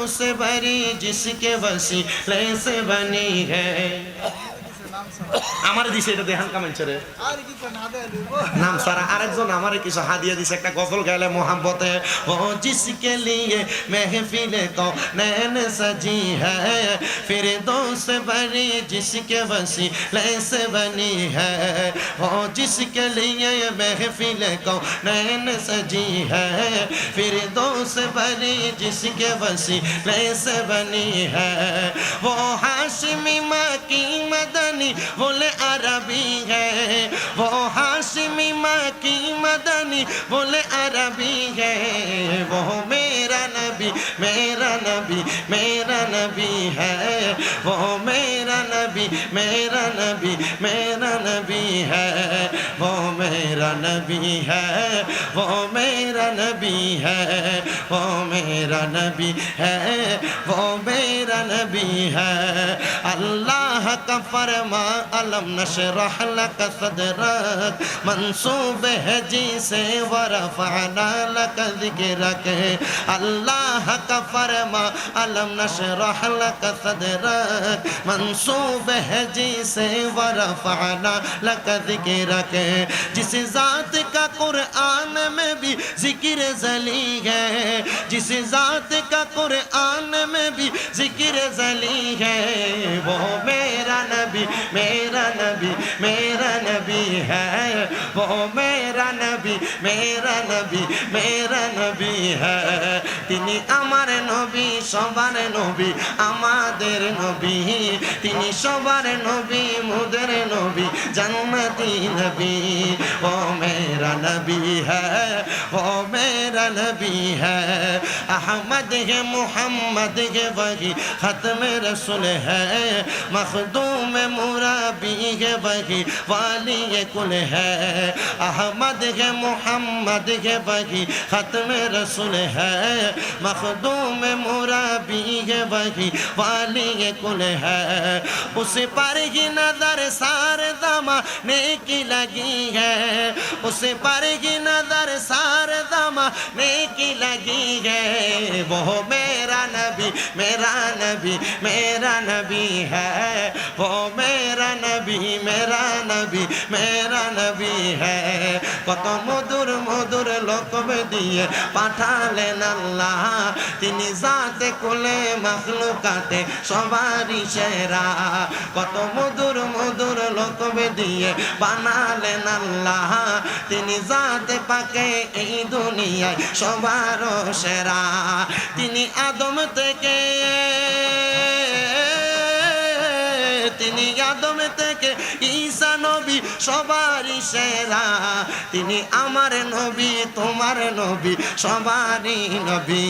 से भरी जिसके वसीले से बनी है। আমার দিছে এটা দেখান কামেন্টরে নাম সারা আরেকজন আমারে কিছু হাদিয়া দিছে একটা গজল গাইলে মোহাম্মতে ও जिसके लिए महफिल को नैन सजी है फिरदौस भरी जिसके वसीले से बनी है ओ जिसके लिए महफिल को नैन सजी है फिरदौस भरी जिसके वसीले से बनी है वो हाशिमी मकी मदनी बोले अरबी है वो हाशिमी मकी मदनी बोले अरबी है वो मेरा नबी मेरा नबी मेरा नबी है वो मेरा नबी मेरा नबी मेरा नबी है वो मेरा नबी है वो मेरा नबी है वो मेरा नबी है वो मेरा नबी है। अल्लाह का फरमा अलम नशरह लक सदरक मंसूब है जी से वरफअना लक ज़िक्रक। अल्लाह का फरमा अलम नशरह लक सदरक मंसूब है जी से वरफअना लक ज़िक्रक। जिस ज़ात का कुरान में भी जिक्र जली है जिस ज़ात का कुरान में भी जिक्र जली है वो मेरा नबी मेरा नबी मेरा नबी है वो मेरा नबी मेरा नबी मेरा नबी है। তিনি আমার নবী সবার নবী আমাদের নবী তিনি সবার নবী মুদের নবী জান্নাতি নবী वो मेरा नबी है वो मेरा नबी है। अहमद है मोहम्मद है वही खत्म रसूल है मखदूम मुराबी है वही वाली कुल है। अहमद है मोहम्मद है वही खत्म रसूल है मखदूम मुराबी है वही वाली कुल है। उस पर ही नजर सार ज़माने की लगी है उस पर ही नजर सार ज़माने की लगी है वो मेरा नबी मेरा नबी मेरा नबी है वो मेरा नबी मेरा नबी मेरा नबी है। কত মধুর মধুর লোকব দিয়ে পাঠালেন আল্লাহ তিনি জাতে কুলে মাখলুকাতে সবারই সেরা। কত মধুর মধুর লোকব দিয়ে বানালেন আল্লাহ তিনি জাতে পাকে এই দুনিয়ায় সবার সেরা। তিনি আদম থেকে তিনি আদম থেকে ঈসা নবী সবারই সেরা। তিনি আমার নবী তোমার নবী সবারই নবী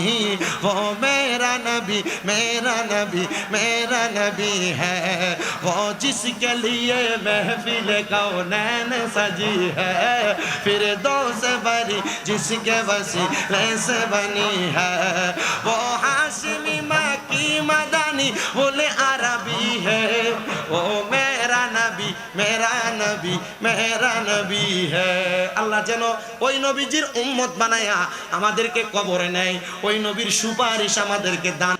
वो मेरा नबी मेरा नबी मेरा नबी है वो जिसके लिए महफिल कौनैन सजी है फिरदौस भरी जिसके वसीले से बनी है वो हाशिमी मकी मदनी बोले अरबी है वो मेरा नबी मेरा नबी मेरा नबी है। আল্লাহ যেন ওই নবীজির উম্মত বানায়া আমাদেরকে কবরে নেয় ওই নবীর সুপারিশ আমাদেরকে দান